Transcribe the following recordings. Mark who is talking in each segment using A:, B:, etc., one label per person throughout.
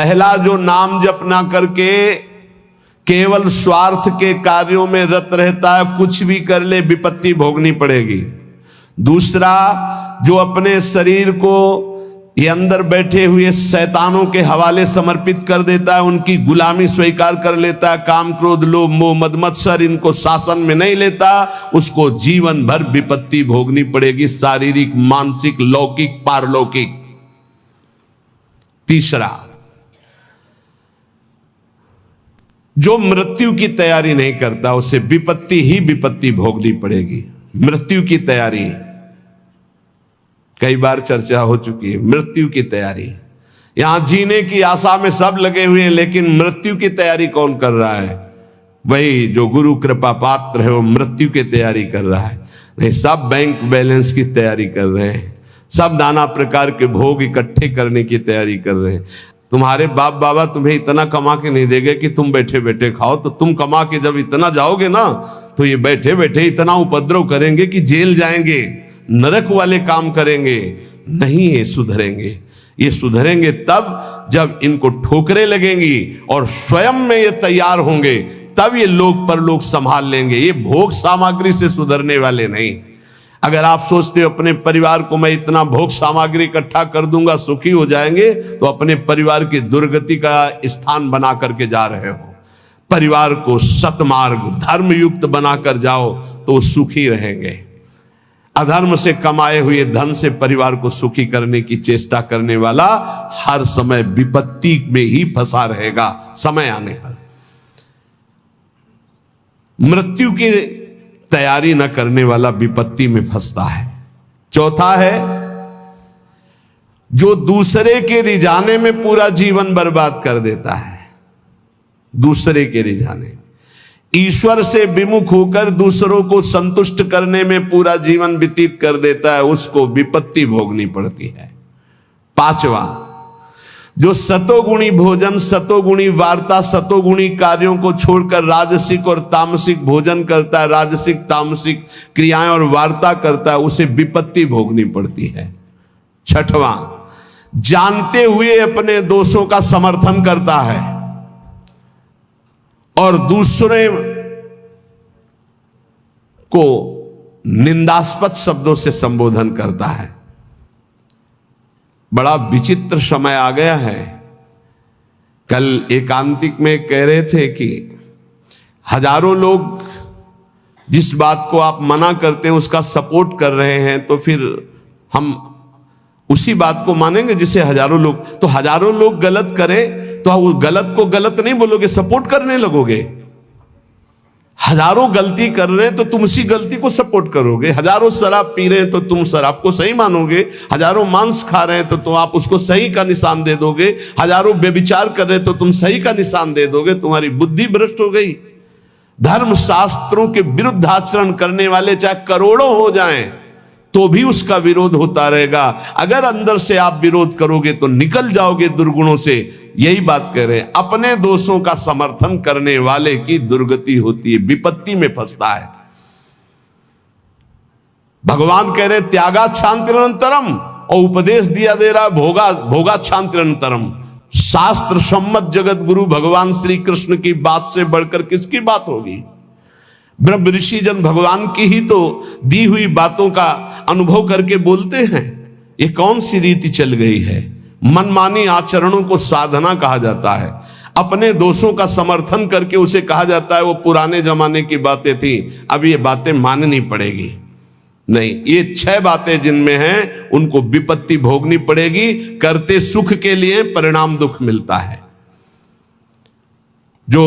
A: पहला जो नाम जप ना करके केवल स्वार्थ के कार्यों में रत रहता है, कुछ भी कर ले विपत्ति भोगनी पड़ेगी। दूसरा, जो अपने शरीर को ये अंदर बैठे हुए शैतानों के हवाले समर्पित कर देता है, उनकी गुलामी स्वीकार कर लेता है, काम क्रोध लोभ मोह मद मत्सर इनको शासन में नहीं लेता, उसको जीवन भर विपत्ति भोगनी पड़ेगी, शारीरिक मानसिक लौकिक पारलौकिक। तीसरा, जो मृत्यु की तैयारी नहीं करता उसे विपत्ति ही विपत्ति भोगनी पड़ेगी। मृत्यु की तैयारी कई बार चर्चा हो चुकी है। मृत्यु की तैयारी, यहां जीने की आशा में सब लगे हुए हैं, लेकिन मृत्यु की तैयारी कौन कर रहा है? वही जो गुरु कृपा पात्र है, वो मृत्यु की तैयारी कर रहा है। नहीं, सब बैंक बैलेंस की तैयारी कर रहे हैं, सब नाना प्रकार के भोग इकट्ठे करने की तैयारी कर रहे हैं। तुम्हारे बाप बाबा तुम्हें इतना कमा के नहीं देंगे कि तुम बैठे बैठे खाओ, तो तुम कमा के जब इतना जाओगे ना, तो ये बैठे बैठे इतना उपद्रव करेंगे कि जेल जाएंगे, नरक वाले काम करेंगे। नहीं, ये सुधरेंगे। ये सुधरेंगे तब जब इनको ठोकरें लगेंगी और स्वयं में ये तैयार होंगे, तब ये लोक परलोक संभाल लेंगे। ये भोग सामग्री से सुधरने वाले नहीं। अगर आप सोचते हो अपने परिवार को मैं इतना भोग सामग्री इकट्ठा कर दूंगा सुखी हो जाएंगे, तो अपने परिवार की दुर्गति का स्थान बना करके जा रहे हो। परिवार को सतमार्ग धर्मयुक्त बनाकर जाओ तो सुखी रहेंगे। अधर्म से कमाए हुए धन से परिवार को सुखी करने की चेष्टा करने वाला हर समय विपत्ति में ही फंसा रहेगा। समय आने पर मृत्यु की तैयारी न करने वाला विपत्ति में फंसता है। चौथा है, जो दूसरे के रिझाने में पूरा जीवन बर्बाद कर देता है। दूसरे के रिझाने, ईश्वर से विमुख होकर दूसरों को संतुष्ट करने में पूरा जीवन व्यतीत कर देता है, उसको विपत्ति भोगनी पड़ती है। पांचवा, जो सतोगुणी भोजन, सतोगुणी वार्ता, सतोगुणी कार्यों को छोड़कर राजसिक और तामसिक भोजन करता है, राजसिक तामसिक क्रियाएं और वार्ता करता है, उसे विपत्ति भोगनी पड़ती है। छठवां, जानते हुए अपने दोषों का समर्थन करता है और दूसरे को निंदास्पद शब्दों से संबोधन करता है। बड़ा विचित्र समय आ गया है। कल एकांतिक में कह रहे थे कि हजारों लोग जिस बात को आप मना करते हैं उसका सपोर्ट कर रहे हैं, तो फिर हम उसी बात को मानेंगे जिसे हजारों लोग, तो हजारों लोग गलत करें तो वो गलत को गलत नहीं बोलोगे, सपोर्ट करने लगोगे। हजारों गलती कर रहे हैं तो तुम उसी गलती को सपोर्ट करोगे। हजारों शराब पी रहे हैं तो तुम शराब को सही मानोगे। हजारों मांस खा रहे हैं तो तुम आप उसको सही का निशान दे दोगे। हजारों व्यभिचार कर रहे हैं तो तुम सही का निशान दे दोगे। तुम्हारी बुद्धि भ्रष्ट हो गई। धर्म शास्त्रों के विरुद्ध आचरण करने वाले चाहे करोड़ों हो जाएं तो भी उसका विरोध होता रहेगा। अगर अंदर से आप विरोध करोगे तो निकल जाओगे दुर्गुणों से। यही बात कह रहे हैं, अपने दोषों का समर्थन करने वाले की दुर्गति होती है, विपत्ति में फंसता है। भगवान कह रहे त्यागा शांतिरंतरम, और उपदेश दिया दे रहा भोगा शांतिरंतरम। शास्त्र सम्मत जगत गुरु भगवान श्री कृष्ण की बात से बढ़कर किसकी बात होगी? ब्रह्म ऋषि जन भगवान की ही तो दी हुई बातों का अनुभव करके बोलते हैं। ये कौन सी रीति चल गई है? मनमानी आचरणों को साधना कहा जाता है। अपने दोषों का समर्थन करके उसे कहा जाता है वो पुराने जमाने की बातें थी, अब ये बातें माननी पड़ेगी। नहीं, ये 6 बातें जिनमें हैं उनको विपत्ति भोगनी पड़ेगी। करते सुख के लिए परिणाम दुख मिलता है। जो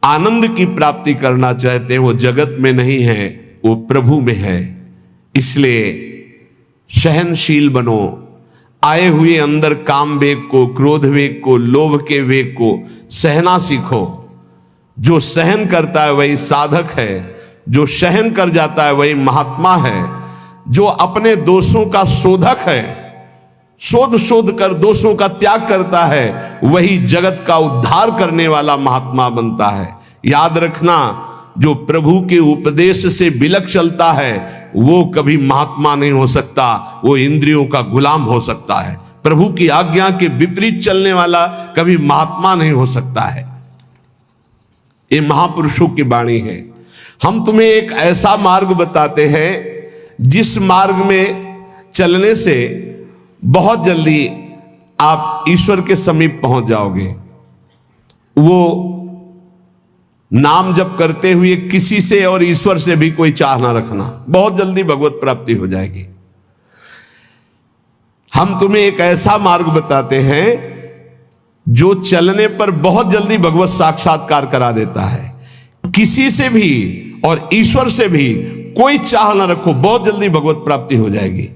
A: आनंद की प्राप्ति करना चाहते हैं वो जगत में नहीं है, वो प्रभु में है। इसलिए सहनशील बनो। आए हुए अंदर काम वेग को, क्रोध वेग को, लोभ के वेग को सहना सीखो। जो सहन करता है वही साधक है। जो सहन कर जाता है वही महात्मा है। जो अपने दोषों का शोधक है, शोध कर दोषों का त्याग करता है, वही जगत का उद्धार करने वाला महात्मा बनता है। याद रखना, जो प्रभु के उपदेश से बिलक चलता है वो कभी महात्मा नहीं हो सकता, वो इंद्रियों का गुलाम हो सकता है। प्रभु की आज्ञा के विपरीत चलने वाला कभी महात्मा नहीं हो सकता है। ये महापुरुषों की वाणी है। हम तुम्हें एक ऐसा मार्ग बताते हैं जिस मार्ग में चलने से बहुत जल्दी आप ईश्वर के समीप पहुंच जाओगे। वो नाम जप करते हुए किसी से और ईश्वर से भी कोई चाह ना रखना, बहुत जल्दी भगवत प्राप्ति हो जाएगी। हम तुम्हें एक ऐसा मार्ग बताते हैं जो चलने पर बहुत जल्दी भगवत साक्षात्कार करा देता है। किसी से भी और ईश्वर से भी कोई चाह ना रखो, बहुत जल्दी भगवत प्राप्ति हो जाएगी।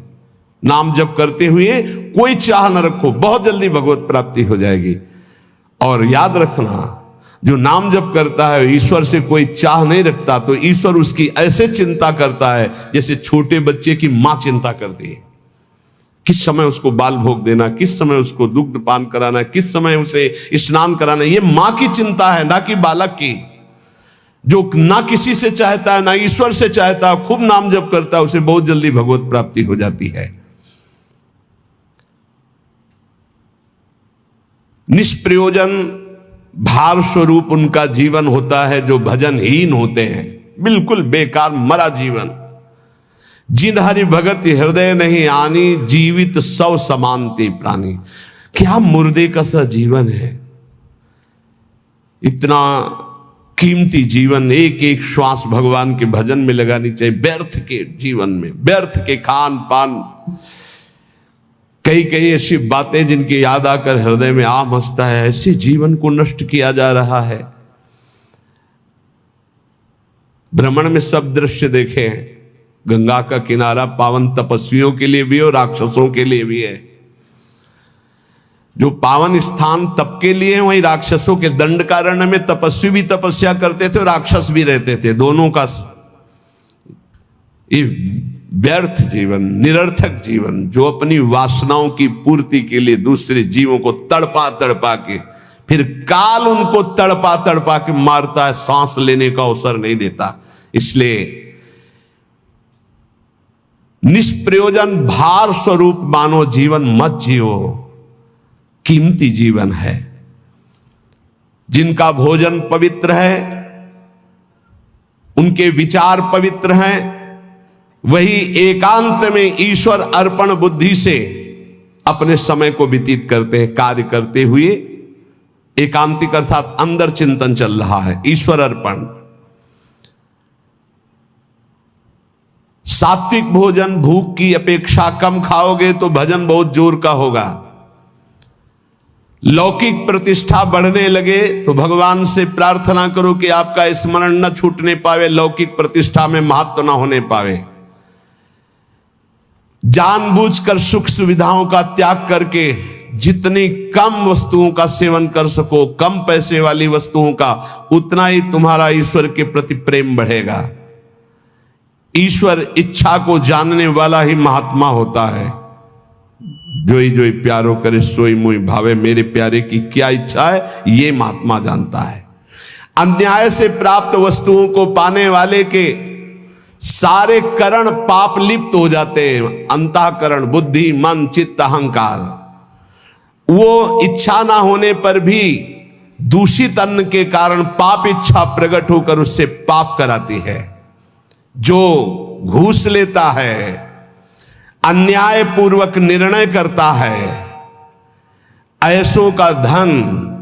A: नाम जप करते हुए कोई चाह ना रखो, बहुत जल्दी भगवत प्राप्ति हो जाएगी। और याद रखना, जो नाम जप करता है ईश्वर से कोई चाह नहीं रखता, तो ईश्वर उसकी ऐसे चिंता करता है जैसे छोटे बच्चे की मां चिंता करती है। किस समय उसको बाल भोग देना, किस समय उसको दुग्ध पान कराना, किस समय उसे स्नान कराना, ये मां की चिंता है, ना कि बालक की। जो ना किसी से चाहता है ना ईश्वर से चाहता है, खूब नाम जप करता है, उसे बहुत जल्दी भगवत प्राप्ति हो जाती है। निष्प्रयोजन भार स्वरूप उनका जीवन होता है जो भजनहीन होते हैं, बिल्कुल बेकार मरा जीवन। जिन हरि भगत हृदय नहीं आनी, जीवित सौ समानते प्राणी। क्या मुर्दे का सा जीवन है। इतना कीमती जीवन, एक एक श्वास भगवान के भजन में लगानी चाहिए। व्यर्थ के जीवन में, व्यर्थ के खान पान, कई कई ऐसी बातें जिनकी याद आकर हृदय में आम हंसता है, ऐसे जीवन को नष्ट किया जा रहा है। भ्रमण में सब दृश्य देखे हैं। गंगा का किनारा पावन तपस्वियों के लिए भी और राक्षसों के लिए भी है। जो पावन स्थान तप के लिए है, वहीं राक्षसों के दंडकारण्य में तपस्वी भी तपस्या करते थे और राक्षस भी रहते थे। दोनों का व्यर्थ जीवन, निरर्थक जीवन, जो अपनी वासनाओं की पूर्ति के लिए दूसरे जीवों को तड़पा तड़पा के, फिर काल उनको तड़पा तड़पा के मारता है, सांस लेने का अवसर नहीं देता। इसलिए निष्प्रयोजन भार स्वरूप मानो जीवन मत जियो। कीमती जीवन है। जिनका भोजन पवित्र है, उनके विचार पवित्र हैं, वही एकांत में ईश्वर अर्पण बुद्धि से अपने समय को व्यतीत करते हैं। कार्य करते हुए एकांतिक अर्थात अंदर चिंतन चल रहा है, ईश्वर अर्पण। सात्विक भोजन भूख की अपेक्षा कम खाओगे तो भजन बहुत जोर का होगा। लौकिक प्रतिष्ठा बढ़ने लगे तो भगवान से प्रार्थना करो कि आपका स्मरण न छूटने पावे, लौकिक प्रतिष्ठा में महत्व न होने पावे। जानबूझकर सुख सुविधाओं का त्याग करके जितनी कम वस्तुओं का सेवन कर सको, कम पैसे वाली वस्तुओं का, उतना ही तुम्हारा ईश्वर के प्रति प्रेम बढ़ेगा। ईश्वर इच्छा को जानने वाला ही महात्मा होता है। जोई जोई प्यारो करे सोई मोई भावे, मेरे प्यारे की क्या इच्छा है ये महात्मा जानता है। अन्याय से प्राप्त वस्तुओं को पाने वाले के सारे करण पाप लिप्त हो जाते हैं। अंतःकरण, बुद्धि, मन, चित्त, अहंकार, वो इच्छा ना होने पर भी दूषित अन्न के कारण पाप इच्छा प्रकट होकर उससे पाप कराती है। जो घूस लेता है, अन्याय पूर्वक निर्णय करता है, ऐसों का धन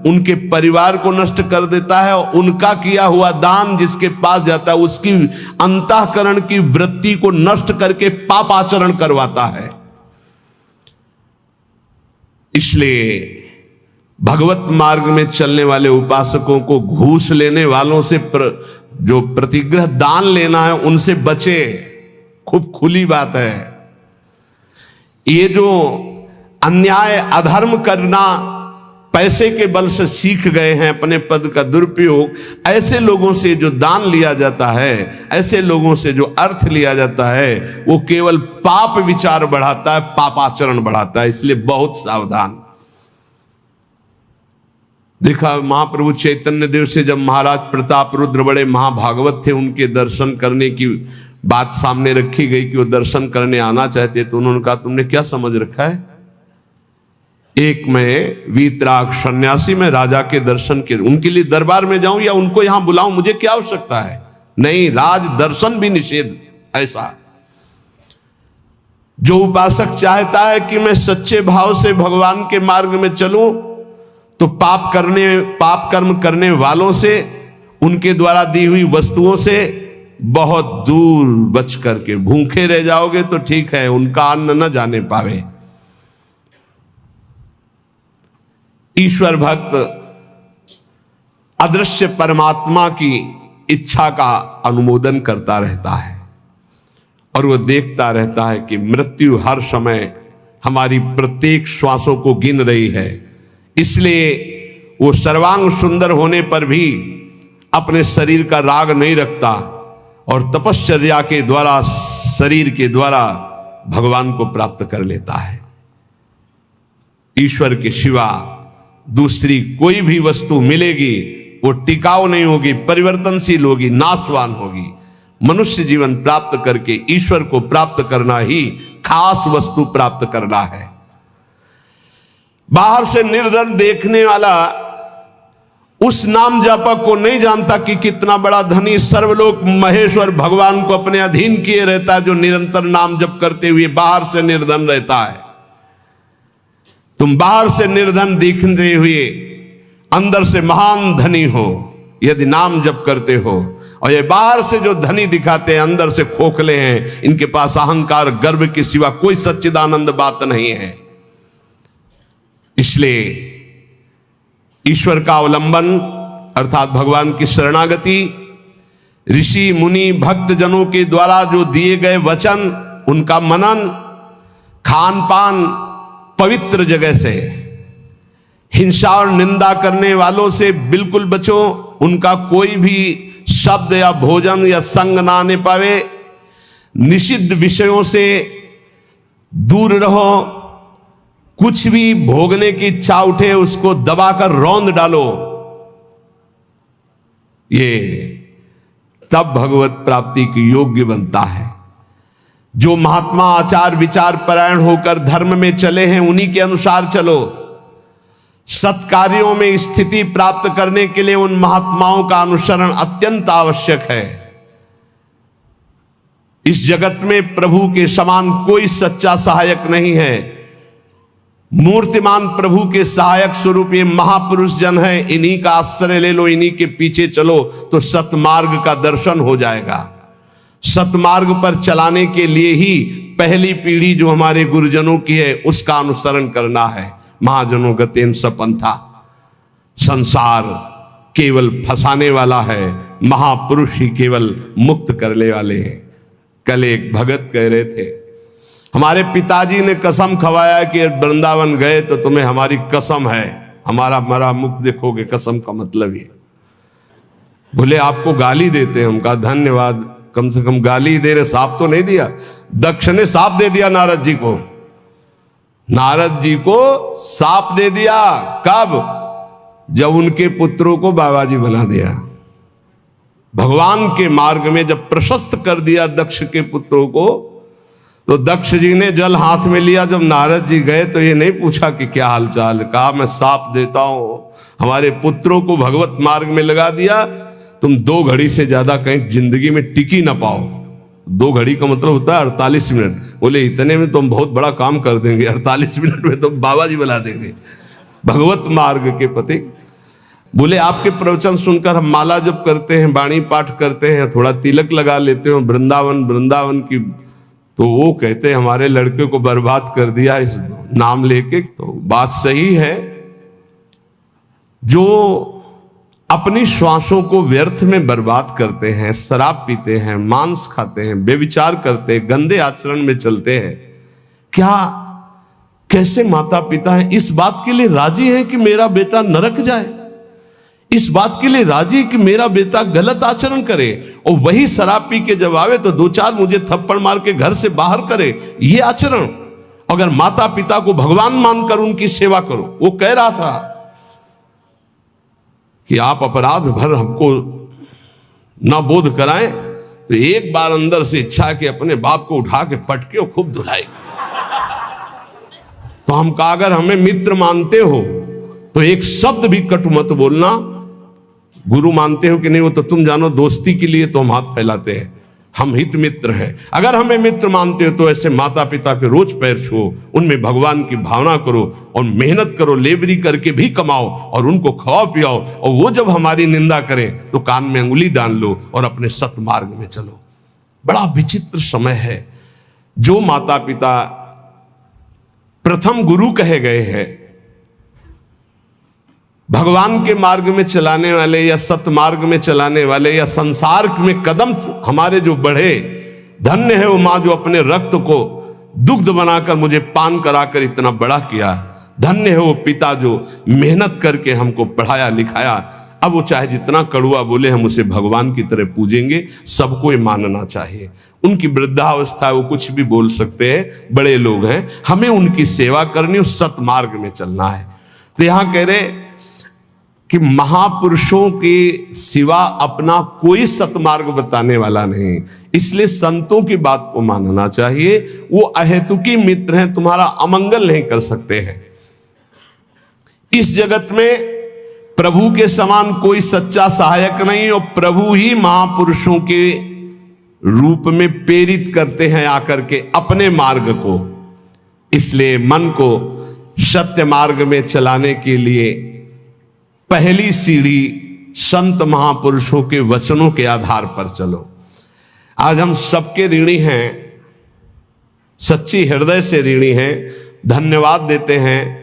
A: उनके परिवार को नष्ट कर देता है और उनका किया हुआ दान जिसके पास जाता है उसकी अंतःकरण की वृत्ति को नष्ट करके पाप आचरण करवाता है। इसलिए भगवत मार्ग में चलने वाले उपासकों को घूस लेने वालों से जो प्रतिग्रह दान लेना है उनसे बचे। खूब खुली बात है। ये जो अन्याय अधर्म करना पैसे के बल से सीख गए हैं, अपने पद का दुरुपयोग, ऐसे लोगों से जो दान लिया जाता है, ऐसे लोगों से जो अर्थ लिया जाता है, वो केवल पाप विचार बढ़ाता है, पापाचरण बढ़ाता है। इसलिए बहुत सावधान। देखा महाप्रभु चैतन्य देव से जब महाराज प्रताप रुद्र बड़े महाभागवत थे, उनके दर्शन करने की बात सामने रखी गई कि वो दर्शन करने आना चाहते, तो उन्होंने कहा तुमने क्या समझ रखा है, एक मैं वीतराग सन्यासी, में राजा के दर्शन के उनके लिए दरबार में जाऊं या उनको यहां बुलाऊं, मुझे क्या आवश्यकता है? नहीं, राज दर्शन भी निषेध। ऐसा जो उपासक चाहता है कि मैं सच्चे भाव से भगवान के मार्ग में चलूं, तो पाप कर्म करने वालों से, उनके द्वारा दी हुई वस्तुओं से बहुत दूर बच करके, भूखे रह जाओगे तो ठीक है, उनका अन्न न जाने पावे। ईश्वर भक्त अदृश्य परमात्मा की इच्छा का अनुमोदन करता रहता है और वह देखता रहता है कि मृत्यु हर समय हमारी प्रत्येक श्वासों को गिन रही है। इसलिए वो सर्वांग सुंदर होने पर भी अपने शरीर का राग नहीं रखता और तपश्चर्या के द्वारा, शरीर के द्वारा भगवान को प्राप्त कर लेता है। ईश्वर के सिवा दूसरी कोई भी वस्तु मिलेगी वो टिकाऊ नहीं होगी, परिवर्तनशील होगी, नाशवान होगी। मनुष्य जीवन प्राप्त करके ईश्वर को प्राप्त करना ही खास वस्तु प्राप्त करना है। बाहर से निर्धन देखने वाला उस नाम जापक को नहीं जानता कि कितना बड़ा धनी सर्वलोक महेश्वर भगवान को अपने अधीन किए रहता है, जो निरंतर नाम जप करते हुए बाहर से निर्धन रहता है। तुम बाहर से निर्धन दिखते हुए अंदर से महान धनी हो यदि नाम जप करते हो, और ये बाहर से जो धनी दिखाते हैं अंदर से खोखले हैं, इनके पास अहंकार गर्व के सिवा कोई सच्चिदानंद बात नहीं है। इसलिए ईश्वर का अवलंबन अर्थात भगवान की शरणागति, ऋषि मुनि भक्त जनों के द्वारा जो दिए गए वचन, उनका मनन, खान पान पवित्र जगह से, हिंसा और निंदा करने वालों से बिल्कुल बचो, उनका कोई भी शब्द या भोजन या संग ना आने पावे, निषिद्ध विषयों से दूर रहो, कुछ भी भोगने की इच्छा उठे उसको दबाकर रौंद डालो। ये तब भगवत प्राप्ति की योग्य बनता है। जो महात्मा आचार विचार परायण होकर धर्म में चले हैं उन्हीं के अनुसार चलो। सत्कार्यों में स्थिति प्राप्त करने के लिए उन महात्माओं का अनुसरण अत्यंत आवश्यक है। इस जगत में प्रभु के समान कोई सच्चा सहायक नहीं है। मूर्तिमान प्रभु के सहायक स्वरूप ये महापुरुष जन है, इन्हीं का आश्रय ले लो, इन्हीं के पीछे चलो तो सतमार्ग का दर्शन हो जाएगा। सतमार्ग पर चलाने के लिए ही पहली पीढ़ी जो हमारे गुरुजनों की है उसका अनुसरण करना है। महाजनों गतेन सपंथा, संसार केवल फंसाने वाला है, महापुरुष ही केवल मुक्त करने वाले हैं। कल एक भगत कह रहे थे, हमारे पिताजी ने कसम खवाया कि वृंदावन गए तो तुम्हें हमारी कसम है, हमारा मरा मुख देखोगे। कसम का मतलब ये। बोले आपको गाली देते हैं। हम कहा धन्यवाद, कम से कम गाली दे रहे, साफ तो नहीं दिया। दक्ष ने साफ दे दिया नारद जी को, नारद जी को साफ दे दिया। कब? जब उनके पुत्रों को बाबा जी बना दिया। भगवान के मार्ग में जब प्रशस्त कर दिया दक्ष के पुत्रों को, तो दक्ष जी ने जल हाथ में लिया। जब नारद जी गए तो ये नहीं पूछा कि क्या हालचाल, कहा मैं साफ देता हूं, हमारे पुत्रों को भगवत मार्ग में लगा दिया, तुम 2 घड़ी से ज्यादा कहीं जिंदगी में टिकी ना पाओ। 2 घड़ी का मतलब होता है 48 मिनट। बोले इतने में तुम बहुत बड़ा काम कर देंगे, 48 मिनट में तुम बाबा जी बना देंगे भगवत मार्ग के पति। बोले आपके प्रवचन सुनकर हम माला जप करते हैं, बाणी पाठ करते हैं, थोड़ा तिलक लगा लेते हैं वृंदावन की, तो वो कहते हैं हमारे लड़के को बर्बाद कर दिया इस नाम लेके। तो बात सही है, जो अपनी श्वासों को व्यर्थ में बर्बाद करते हैं, शराब पीते हैं, मांस खाते हैं, बेविचार करते हैं, गंदे आचरण में चलते हैं, क्या कैसे माता पिता हैं इस बात के लिए राजी हैं कि मेरा बेटा नरक जाए? इस बात के लिए राजी कि मेरा बेटा गलत आचरण करे, और वही शराब पी के जब आवे तो 2-4 मुझे थप्पड़ मार के घर से बाहर करे? ये आचरण? अगर माता पिता को भगवान मानकर उनकी सेवा करो। वो कह रहा था कि आप अपराध भर हमको ना बोध कराएं, तो एक बार अंदर से इच्छा है कि अपने बाप को उठा के पटके और खूब धुलाएगा। तो तो हम कहा अगर हमें मित्र मानते हो तो एक शब्द भी कटु मत बोलना। गुरु मानते हो कि नहीं वो तो तुम जानो, दोस्ती के लिए तो हम हाथ फैलाते हैं, हम हित मित्र हैं। अगर हमें मित्र मानते हो तो ऐसे माता पिता के रोज पैर छुओ, उनमें भगवान की भावना करो और मेहनत करो, लेबरी करके भी कमाओ और उनको खवाओ पियाओ, और वो जब हमारी निंदा करें तो कान में अंगुली डाल लो और अपने सतमार्ग में चलो। बड़ा विचित्र समय है। जो माता पिता प्रथम गुरु कहे गए हैं, भगवान के मार्ग में चलाने वाले या सतमार्ग में चलाने वाले या संसार में कदम हमारे जो बढ़े, धन्य है वो माँ जो अपने रक्त को दुग्ध बनाकर मुझे पान कराकर इतना बड़ा किया। धन्य है वो पिता जो मेहनत करके हमको पढ़ाया लिखाया। अब वो चाहे जितना कड़ुआ बोले, हम उसे भगवान की तरह पूजेंगे। सबको ये मानना चाहिए। उनकी वृद्धावस्था वो कुछ भी बोल सकते हैं, बड़े लोग हैं, हमें उनकी सेवा करनी और सतमार्ग में चलना है। तो यहां कह रहे कि महापुरुषों के सिवा अपना कोई सतमार्ग बताने वाला नहीं, इसलिए संतों की बात को मानना चाहिए। वो अहेतुकी मित्र हैं, तुम्हारा अमंगल नहीं कर सकते हैं। इस जगत में प्रभु के समान कोई सच्चा सहायक नहीं, और प्रभु ही महापुरुषों के रूप में प्रेरित करते हैं आकर के अपने मार्ग को। इसलिए मन को सत्य मार्ग में चलाने के लिए पहली सीढ़ी संत महापुरुषों के वचनों के आधार पर चलो। आज हम सबके ऋणी हैं, सच्ची हृदय से ऋणी हैं। धन्यवाद देते हैं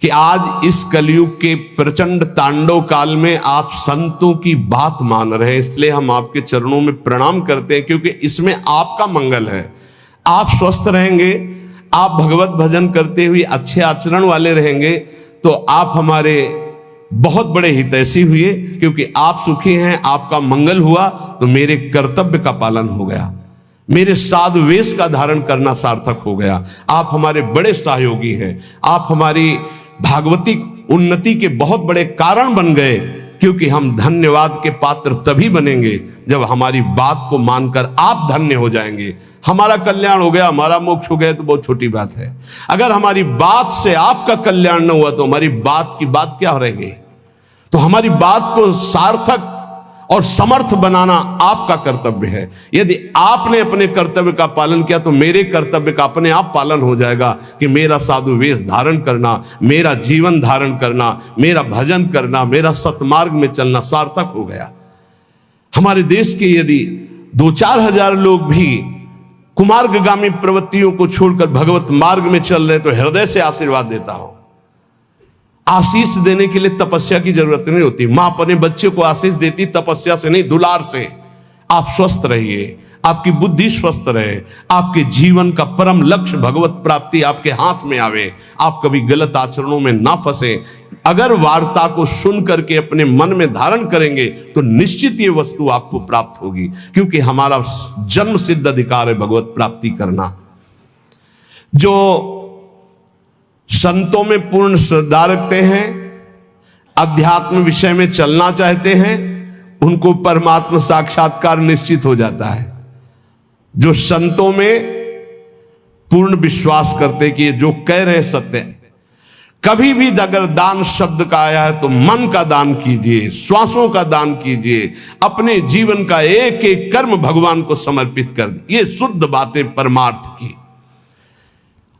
A: कि आज इस कलयुग के प्रचंड तांडव काल में आप संतों की बात मान रहे हैं। इसलिए हम आपके चरणों में प्रणाम करते हैं, क्योंकि इसमें आपका मंगल है। आप स्वस्थ रहेंगे, आप भगवत भजन करते हुए अच्छे आचरण वाले रहेंगे, तो आप हमारे बहुत बड़े हितैषी हुए। क्योंकि आप सुखी हैं, आपका मंगल हुआ, तो मेरे कर्तव्य का पालन हो गया, मेरे साधु वेश का धारण करना सार्थक हो गया। आप हमारे बड़े सहयोगी हैं, आप हमारी भागवती उन्नति के बहुत बड़े कारण बन गए। क्योंकि हम धन्यवाद के पात्र तभी बनेंगे जब हमारी बात को मानकर आप धन्य हो जाएंगे। हमारा कल्याण हो गया, हमारा मोक्ष हो गया तो बहुत छोटी बात है। अगर हमारी बात से आपका कल्याण न हुआ तो हमारी बात की बात क्या रहेगी? तो हमारी बात को सार्थक और समर्थ बनाना आपका कर्तव्य है। यदि आपने अपने कर्तव्य का पालन किया तो मेरे कर्तव्य का अपने आप पालन हो जाएगा कि मेरा साधु वेश धारण करना, मेरा जीवन धारण करना, मेरा भजन करना, मेरा सतमार्ग में चलना सार्थक हो गया। हमारे देश के यदि 2-4 हजार लोग भी कुमार्गगामी प्रवृत्तियों को छोड़कर भगवत मार्ग में चल रहे तो हृदय से आशीर्वाद देता हूं। आशीष देने के लिए तपस्या की जरूरत नहीं होती। मां अपने बच्चे को आशीष देती तपस्या से नहीं, दुलार से। आप स्वस्थ रहिए, आपकी बुद्धि स्वस्थ रहे, आपके जीवन का परम लक्ष्य भगवत प्राप्ति आपके हाथ में आवे, आप कभी गलत आचरणों में ना फंसे। अगर वार्ता को सुन करके अपने मन में धारण करेंगे तो निश्चित ये वस्तु आपको प्राप्त होगी, क्योंकि हमारा जन्म सिद्ध अधिकार है भगवत प्राप्ति करना। जो संतों में पूर्ण श्रद्धा रखते हैं, अध्यात्म विषय में चलना चाहते हैं, उनको परमात्मा साक्षात्कार निश्चित हो जाता है। जो संतों में पूर्ण विश्वास करते कि ये जो कह रहे हैं सत्य है। कभी भी अगर दान शब्द का आया है तो मन का दान कीजिए, श्वासों का दान कीजिए, अपने जीवन का एक एक कर्म भगवान को समर्पित कर दे। ये शुद्ध बातें परमार्थ की।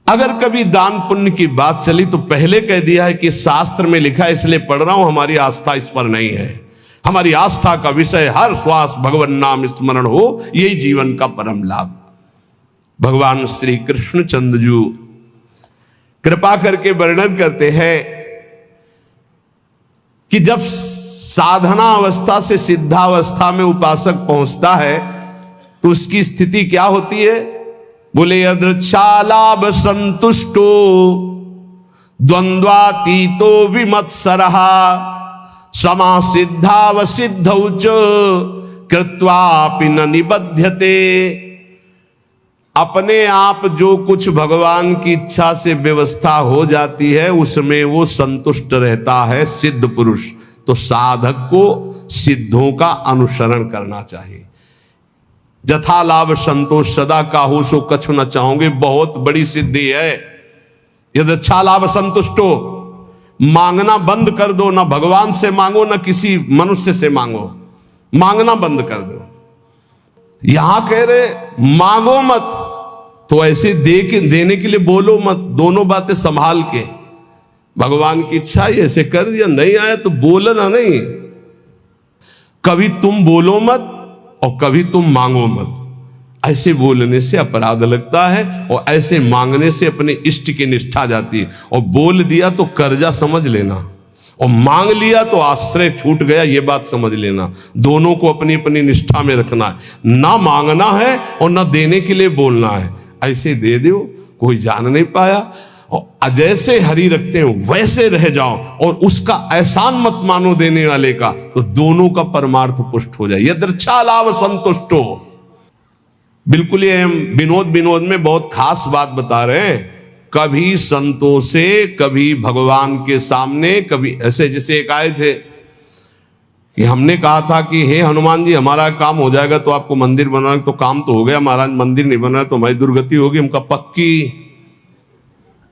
A: अगर कभी दान पुण्य की बात चली तो पहले कह दिया है कि शास्त्र में लिखा है इसलिए पढ़ रहा हूं, हमारी आस्था इस पर नहीं है। हमारी आस्था का विषय हर श्वास भगवान नाम स्मरण हो, यही जीवन का परम लाभ। भगवान श्री कृष्ण चंद्र जी कृपा करके वर्णन करते हैं कि जब साधना अवस्था से सिद्धावस्था में उपासक पहुंचता है तो उसकी स्थिति क्या होती है? बोले यदृच्छालाभ संतुष्टो द्वंद्वातीतो विमत्सरः समासिद्धाव सिद्धौ च कृत्वापि न निबध्यते। अपने आप जो कुछ भगवान की इच्छा से व्यवस्था हो जाती है उसमें वो संतुष्ट रहता है सिद्ध पुरुष। तो साधक को सिद्धों का अनुसरण करना चाहिए। जथा लाभ संतोष सदा काहू सो कछु न चाहोगे, बहुत बड़ी सिद्धि है। यदृच्छा लाभ संतुष्टो, मांगना बंद कर दो, ना भगवान से मांगो ना किसी मनुष्य से मांगो, मांगना बंद कर दो। यहां कह रहे मांगो मत, तो ऐसे देने के लिए बोलो मत, दोनों बातें संभाल के। भगवान की इच्छा ही ऐसे कर दिया, नहीं आया तो बोलना नहीं। कभी तुम बोलो मत और कभी तुम मांगो मत। ऐसे बोलने से अपराध लगता है और ऐसे मांगने से अपने इष्ट की निष्ठा जाती है। और बोल दिया तो कर्जा समझ लेना, और मांग लिया तो आश्रय छूट गया, ये बात समझ लेना। दोनों को अपनी अपनी निष्ठा में रखना है, ना मांगना है और ना देने के लिए बोलना है। ऐसे दे दो, कोई जान नहीं पाया, और जैसे हरि रखते हो वैसे रह जाओ, और उसका एहसान मत मानो देने वाले का, तो दोनों का परमार्थ पुष्ट हो जाए। यदृच्छा लाभ संतुष्टो। बिल्कुल ये हम विनोद में बहुत खास बात बता रहे हैं। कभी संतों से, कभी भगवान के सामने, कभी ऐसे जैसे एक आए थे कि हमने कहा था कि हे हनुमान जी, हमारा काम हो जाएगा तो आपको मंदिर बनवाएंगे। तो काम तो हो गया महाराज, मंदिर नहीं बन रहा तो हमारी दुर्गति होगी। हमका पक्की,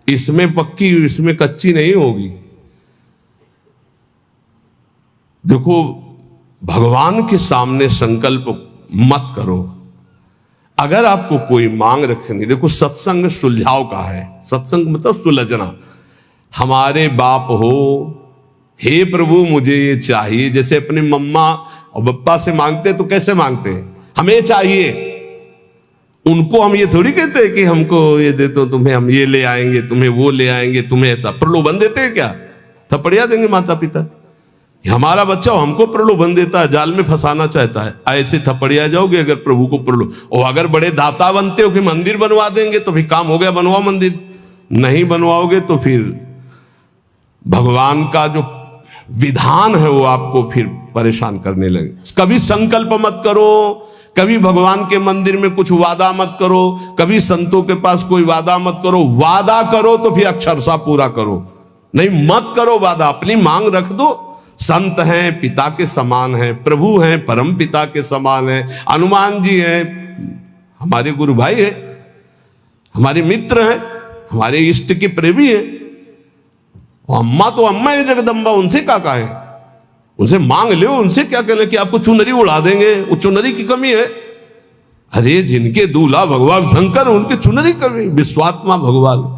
A: इसमें पक्की, इसमें कच्ची नहीं होगी। देखो, भगवान के सामने संकल्प मत करो। अगर आपको कोई मांग रखनी, देखो सत्संग सुलझाव का है, सत्संग मतलब सुलझना। हमारे बाप हो, हे प्रभु मुझे ये चाहिए, जैसे अपनी मम्मा और बप्पा से मांगते तो कैसे मांगते हैं, हमें चाहिए। उनको हम ये थोड़ी कहते हैं कि हमको ये दे तो तुम्हें हम ये ले आएंगे, तुम्हें वो ले आएंगे, तुम्हें ऐसा प्रलोभन देते हैं क्या? थपड़िया देंगे माता पिता। हमारा बच्चा हमको प्रलोभन देता है, जाल में फंसाना चाहता है, ऐसे थपड़िया जाओगे अगर प्रभु को और अगर बड़े दाता बनते हो कि मंदिर बनवा देंगे तो भी काम हो गया, बनवाओ मंदिर। नहीं बनवाओगे तो फिर भगवान का जो विधान है वो आपको फिर परेशान करने लगे। कभी संकल्प मत करो, कभी भगवान के मंदिर में कुछ वादा मत करो, कभी संतों के पास कोई वादा मत करो। वादा करो तो फिर अक्षरशः पूरा करो, नहीं मत करो वादा। अपनी मांग रख दो। संत हैं, पिता के समान हैं, प्रभु हैं, परम पिता के समान हैं, हनुमान जी हैं, हमारे गुरु भाई हैं, हमारे मित्र हैं, हमारे इष्ट के प्रेमी हैं। अम्मा तो अम्मा है जगदम्बा, उनसे क्या कहे, उनसे मांग लो। उनसे क्या कहना कि आपको चुनरी उड़ा देंगे, वो चुनरी की कमी है। अरे जिनके दूल्हा भगवान शंकर, उनके चुनरी कमी। विश्वात्मा भगवान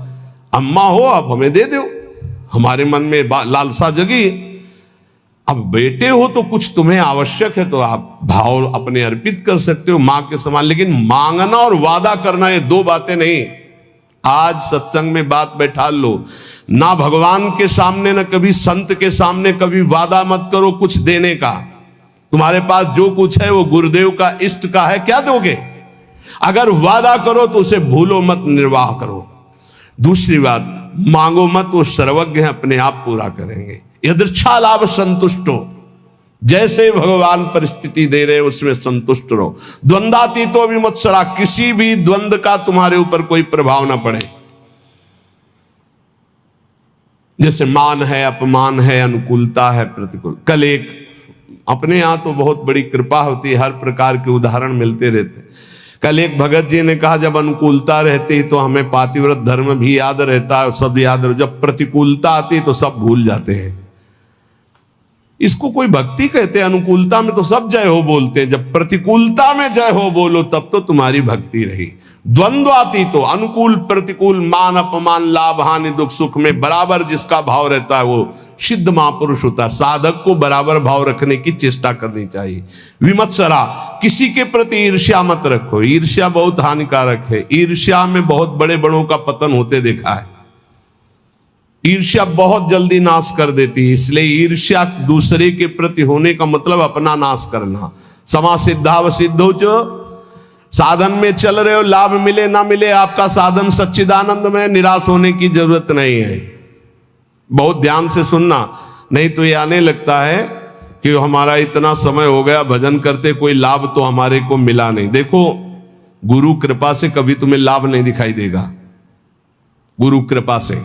A: अम्मा हो, आप हमें दे दो, हमारे मन में लालसा जगी। अब बेटे हो तो कुछ तुम्हें आवश्यक है तो आप भाव अपने अर्पित कर सकते हो मां के समान, लेकिन मांगना और वादा करना ये दो बातें नहीं। आज सत्संग में बात बैठा लो, ना भगवान के सामने ना कभी संत के सामने कभी वादा मत करो कुछ देने का। तुम्हारे पास जो कुछ है वो गुरुदेव का, इष्ट का है, क्या दोगे? अगर वादा करो तो उसे भूलो मत, निर्वाह करो। दूसरी बात, मांगो मत, वो सर्वज्ञ है, अपने आप पूरा करेंगे। यदृच्छा लाभ संतुष्टो, जैसे भगवान परिस्थिति दे रहे उसमें संतुष्ट रहो। द्वंद्वातीतो विमत्सरा, किसी भी द्वंद्व का तुम्हारे ऊपर कोई प्रभाव ना पड़े। जैसे मान है, अपमान है, अनुकूलता है, प्रतिकूल। कल एक अपने यहां तो बहुत बड़ी कृपा होती है, हर प्रकार के उदाहरण मिलते रहते। कल एक भगत जी ने कहा जब अनुकूलता रहती तो हमें पातिव्रत धर्म भी याद रहता है, सब याद रहता, जब प्रतिकूलता आती तो सब भूल जाते हैं। इसको कोई भक्ति कहते हैं। अनुकूलता में तो सब जय हो बोलते हैं, जब प्रतिकूलता में जय हो बोलो तब तो तुम्हारी भक्ति रही। द्वंद्व आती तो अनुकूल प्रतिकूल, मान अपमान, लाभ हानि, दुख सुख में बराबर जिसका भाव रहता है वो सिद्ध महापुरुष होता है। साधक को बराबर भाव रखने की चेष्टा करनी चाहिए। विमत्सरा, किसी के प्रति ईर्ष्या मत रखो। ईर्ष्या बहुत हानिकारक है। ईर्ष्या में बहुत बड़े बड़ों का पतन होते देखा है। ईर्ष्या बहुत जल्दी नाश कर देती है, इसलिए ईर्ष्या दूसरे के प्रति होने का मतलब अपना नाश करना। समा सिद्धाव सिद्धो च, साधन में चल रहे हो, लाभ मिले ना मिले, आपका साधन सच्चिदानंद में, निराश होने की जरूरत नहीं है। बहुत ध्यान से सुनना, नहीं तो ये आने लगता है कि हमारा इतना समय हो गया भजन करते, कोई लाभ तो हमारे को मिला नहीं। देखो, गुरु कृपा से कभी तुम्हें लाभ नहीं दिखाई देगा, गुरु कृपा से।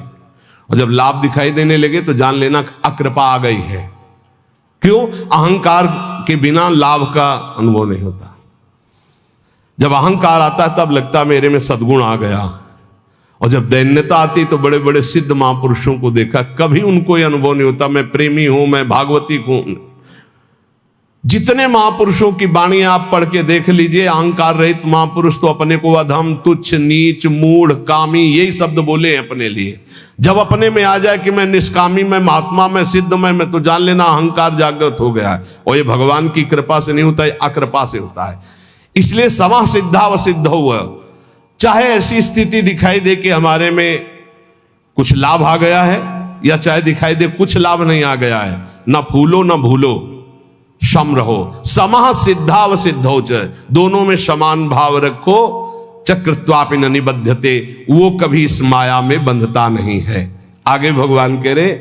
A: और जब लाभ दिखाई देने लगे तो जान लेना अकृपा आ गई है। क्यों? अहंकार के बिना लाभ का अनुभव नहीं होता। जब अहंकार आता है तब लगता है मेरे में सद्गुण आ गया, और जब दैन्यता आती तो बड़े बड़े सिद्ध महापुरुषों को देखा, कभी उनको यह अनुभव नहीं होता मैं प्रेमी हूं, मैं भागवती हूं। जितने महापुरुषों की वाणी आप पढ़ के देख लीजिए, अहंकार रहित महापुरुष तो अपने को अधम, तुच्छ, नीच, मूढ़, कामी यही शब्द बोले अपने लिए। जब अपने में आ जाए कि मैं निष्कामी, मैं महात्मा, मैं सिद्ध, मैं तो जान लेना अहंकार जागृत हो गया है। और ये भगवान की कृपा से नहीं होता है, अकृपा से होता है। इसलिए समा सिद्धा व सिद्ध हुआ। चाहे ऐसी स्थिति दिखाई दे कि हमारे में कुछ लाभ आ गया है, या चाहे दिखाई दे कुछ लाभ नहीं आ गया है, ना फूलो ना भूलो, सम रहो। समः सिद्धा व सिद्धौ च, दोनों में समान भाव रखो। चक्रत्वापि न निबध्यते, वो कभी इस माया में बंधता नहीं है। आगे भगवान कह रहे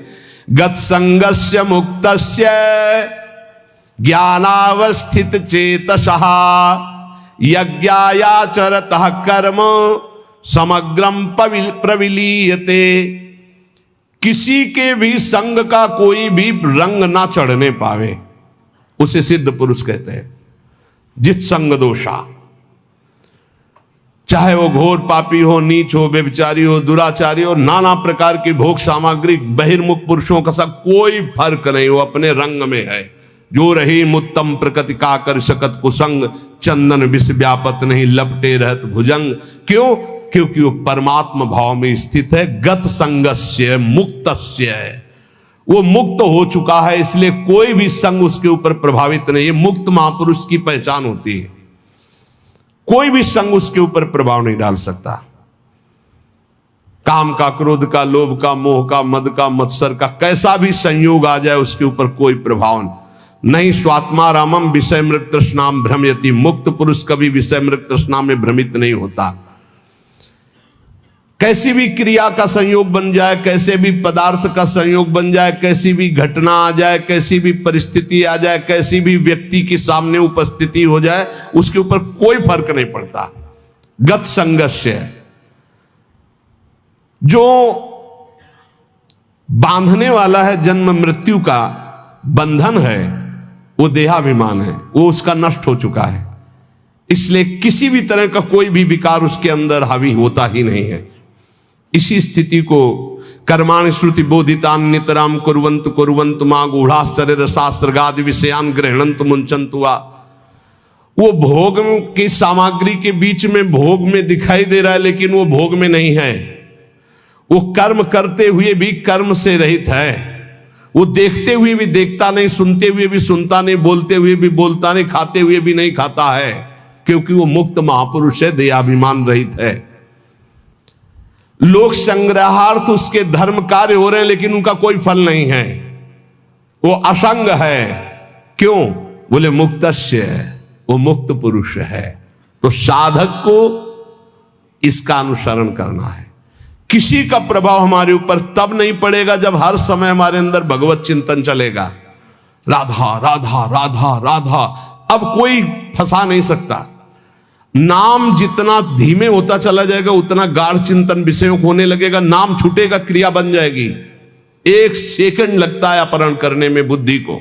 A: गत संगस्य मुक्तस्य ज्ञानावस्थित चेतसः यज्ञायाचरतः कर्म समग्रम प्रविलीयते। किसी के भी संग का कोई भी रंग ना चढ़ने पावे, उसे सिद्ध पुरुष कहते हैं। जित संग दोषा, चाहे वो घोर पापी हो, नीच हो, व्यभिचारी हो, दुराचारी हो, नाना प्रकार की भोग सामग्री बहिर्मुख पुरुषों का सब कोई फर्क नहीं, वो अपने रंग में है। जो रही मुत्तम प्रकृति का कर सकत कुसंग, चंदन विष व्यापत नहीं लपटे रहत भुजंग। क्यों? क्योंकि वो परमात्मा भाव में स्थित है। गत संगस्य मुक्तस्य, वो मुक्त हो चुका है, इसलिए कोई भी संग उसके ऊपर प्रभावित नहीं है। मुक्त महापुरुष की पहचान होती है। कोई भी संग उसके ऊपर प्रभाव नहीं डाल सकता। काम का, क्रोध का, लोभ का, मोह का, मद का, मत्सर का कैसा भी संयोग आ जाए उसके ऊपर कोई प्रभाव नहीं। स्वात्मा रामम विषय मृत तृष्णाम भ्रमयति। मुक्त पुरुष कभी विषय मृत तृष्णा में भ्रमित नहीं होता। कैसी भी क्रिया का संयोग बन जाए, कैसे भी पदार्थ का संयोग बन जाए, कैसी भी घटना आ जाए, कैसी भी परिस्थिति आ जाए, कैसी भी व्यक्ति के सामने उपस्थिति हो जाए, उसके ऊपर कोई फर्क नहीं पड़ता। गत संघर्ष है। जो बांधने वाला है जन्म मृत्यु का बंधन है, वो देहाभिमान है, वो उसका नष्ट हो चुका है। इसलिए किसी भी तरह का कोई भी विकार उसके अंदर हावी होता ही नहीं है। इसी स्थिति को कर्माणि श्रुति बोधितान नितराम कुर्वन्तु कुर्वन्तु मां गूढ़ाश्चर्य रसास्रगादि विषयान गृह्णन्तु मुंचन्तु वा। वो भोग की सामग्री के बीच में भोग में दिखाई दे रहा है, लेकिन वो भोग में नहीं है। वो कर्म करते हुए भी कर्म से रहित है। वो देखते हुए भी देखता नहीं, सुनते हुए भी सुनता नहीं, बोलते हुए भी बोलता नहीं, खाते हुए भी नहीं खाता है, क्योंकि वो मुक्त महापुरुष है, देहाभिमान रहित है। लोक संग्रहार्थ उसके धर्म कार्य हो रहे हैं, लेकिन उनका कोई फल नहीं है। वो असंग है। क्यों? बोले मुक्तस्य है, वो मुक्त पुरुष है। तो साधक को इसका अनुसरण करना है। किसी का प्रभाव हमारे ऊपर तब नहीं पड़ेगा जब हर समय हमारे अंदर भगवत चिंतन चलेगा। राधा राधा राधा राधा, अब कोई फंसा नहीं सकता। नाम जितना धीमे होता चला जाएगा उतना गाढ़ चिंतन विषयों को होने लगेगा। नाम छूटेगा, क्रिया बन जाएगी। 1 सेकंड लगता है अपहरण करने में बुद्धि को।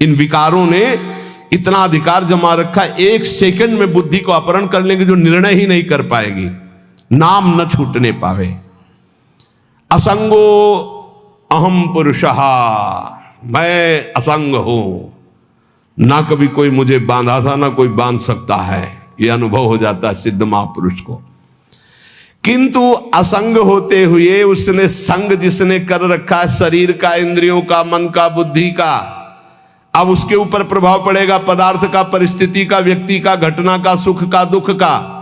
A: इन विकारों ने इतना अधिकार जमा रखा, 1 सेकंड में बुद्धि को अपहरण कर लेंगे, जो निर्णय ही नहीं कर पाएगी। नाम न छूटने पावे। असंगो अहम पुरुषः, मैं असंग हूं, ना कभी कोई मुझे बांधा था, ना कोई बांध सकता है। यह अनुभव हो जाता है सिद्ध महापुरुष को। किंतु असंग होते हुए उसने संग जिसने कर रखा है शरीर का, इंद्रियों का, मन का, बुद्धि का, अब उसके ऊपर प्रभाव पड़ेगा पदार्थ का, परिस्थिति का, व्यक्ति का, घटना का, सुख का, दुख का।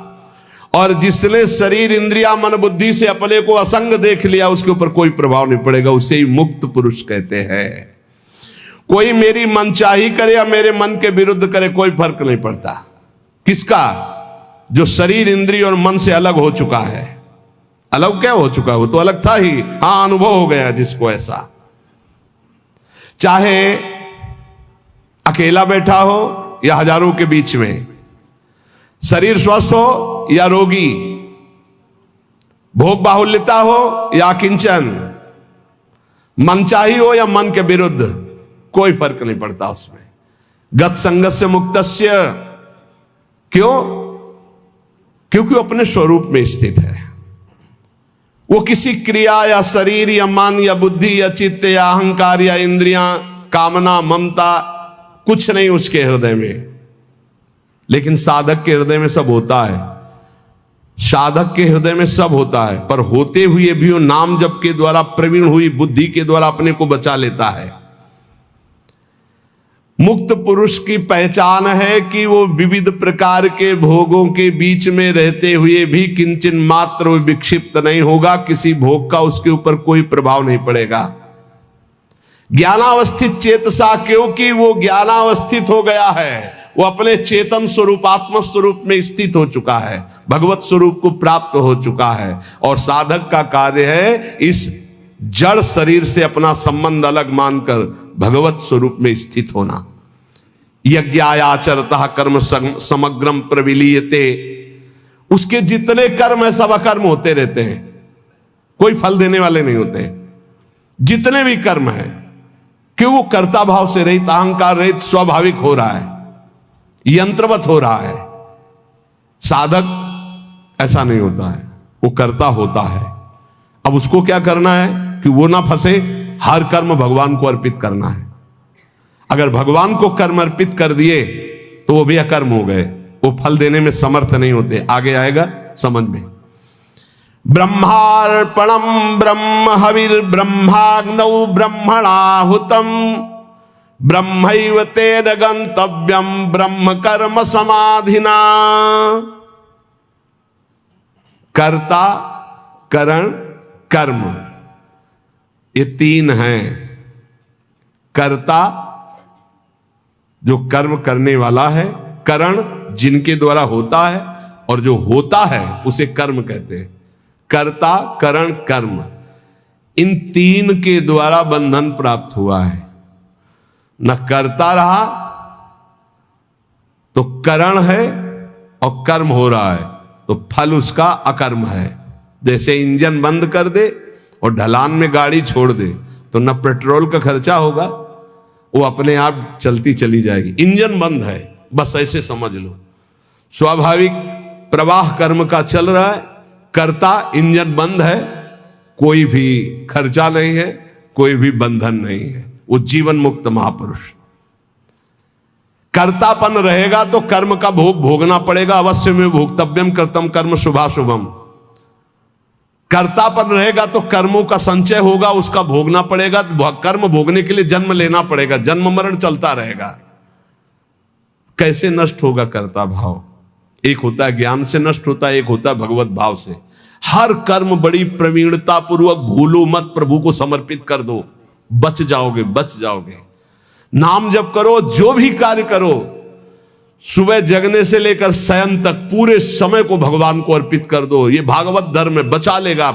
A: और जिसने शरीर, इंद्रिया, मन, बुद्धि से अपने को असंग देख लिया, उसके ऊपर कोई प्रभाव नहीं पड़ेगा। उसे ही मुक्त पुरुष कहते हैं। कोई मेरी मनचाही करे या मेरे मन के विरुद्ध करे, कोई फर्क नहीं पड़ता। किसका? जो शरीर, इंद्रिय और मन से अलग हो चुका है। अलग क्या हो चुका है? वो तो अलग था ही। हाँ, अनुभव हो गया जिसको ऐसा। चाहे अकेला बैठा हो या हजारों के बीच में, शरीर स्वस्थ हो या रोगी, भोग बाहुल्यता हो या किंचन, मनचाही हो या मन के विरुद्ध, कोई फर्क नहीं पड़ता उसमें। गत संगस्य मुक्तस्य। क्यों? क्योंकि वो अपने स्वरूप में स्थित है। वो किसी क्रिया या शरीर या मन या बुद्धि या चित्त या अहंकार या इंद्रियां, कामना, ममता कुछ नहीं उसके हृदय में। लेकिन साधक के हृदय में सब होता है, साधक के हृदय में सब होता है, पर होते हुए भी वो नाम जप के द्वारा प्रवीण हुई बुद्धि के द्वारा अपने को बचा लेता है। मुक्त पुरुष की पहचान है कि वो विविध प्रकार के भोगों के बीच में रहते हुए भी किंचन मात्र विक्षिप्त नहीं होगा, किसी भोग का उसके ऊपर कोई प्रभाव नहीं पड़ेगा। ज्ञानावस्थित चेतसा, क्योंकि वो ज्ञानावस्थित हो गया है, वो अपने चेतन स्वरूप आत्म स्वरूप में स्थित हो चुका है, भगवत स्वरूप को प्राप्त हो चुका है। और साधक का कार्य है इस जड़ शरीर से अपना संबंध अलग मानकर भगवत स्वरूप में स्थित होना। यज्ञायाचरतः कर्म समग्रम प्रविलीयते, उसके जितने कर्म है सब अकर्म होते रहते हैं, कोई फल देने वाले नहीं होते। जितने भी कर्म है कि वो कर्ता भाव से रहित, अहंकार रहित, स्वाभाविक हो रहा है, यंत्रवत हो रहा है। साधक ऐसा नहीं होता है, वो कर्ता होता है। अब उसको क्या करना है कि वो ना फंसे, हर कर्म भगवान को अर्पित करना है। अगर भगवान को कर्म अर्पित कर दिए तो वो भी अकर्म हो गए, वो फल देने में समर्थ नहीं होते। आगे आएगा समझ में। ब्रह्मार्पणम ब्रह्म हविर ब्रह्माग्नौ ब्रह्मणाहुतम ब्रह्मैव तेन गंतव्यम ब्रह्म कर्म समाधिना। कर्ता, करण, कर्म, ये तीन हैं। कर्ता जो कर्म करने वाला है, करण जिनके द्वारा होता है, और जो होता है उसे कर्म कहते हैं। कर्ता, करण, कर्म, इन तीन के द्वारा बंधन प्राप्त हुआ है। न करता रहा तो करण है और कर्म हो रहा है तो फल उसका अकर्म है। जैसे इंजन बंद कर दे और ढलान में गाड़ी छोड़ दे तो न पेट्रोल का खर्चा होगा, वो अपने आप चलती चली जाएगी। इंजन बंद है, बस ऐसे समझ लो। स्वाभाविक प्रवाह कर्म का चल रहा है, कर्ता इंजन बंद है, कोई भी खर्चा नहीं है, कोई भी बंधन नहीं है, वो जीवन मुक्त महापुरुष। कर्तापन रहेगा तो कर्म का भोग भोगना पड़ेगा, अवश्य में भोक्तव्यम कर्तम कर्म शुभाशुभम। कर्तापन रहेगा तो कर्मों का संचय होगा, उसका भोगना पड़ेगा। कर्म भोगने के लिए जन्म लेना पड़ेगा, जन्म मरण चलता रहेगा। कैसे नष्ट होगा कर्ता भाव? एक होता है ज्ञान से नष्ट होता है, एक होता है भगवत भाव से। हर कर्म बड़ी प्रवीणता पूर्वक भूलो मत, प्रभु को समर्पित कर दो, बच जाओगे, बच जाओगे। नाम जप करो, जो भी कार्य करो, सुबह जगने से लेकर शयन तक पूरे समय को भगवान को अर्पित कर दो। ये भागवत धर्म में बचा लेगा।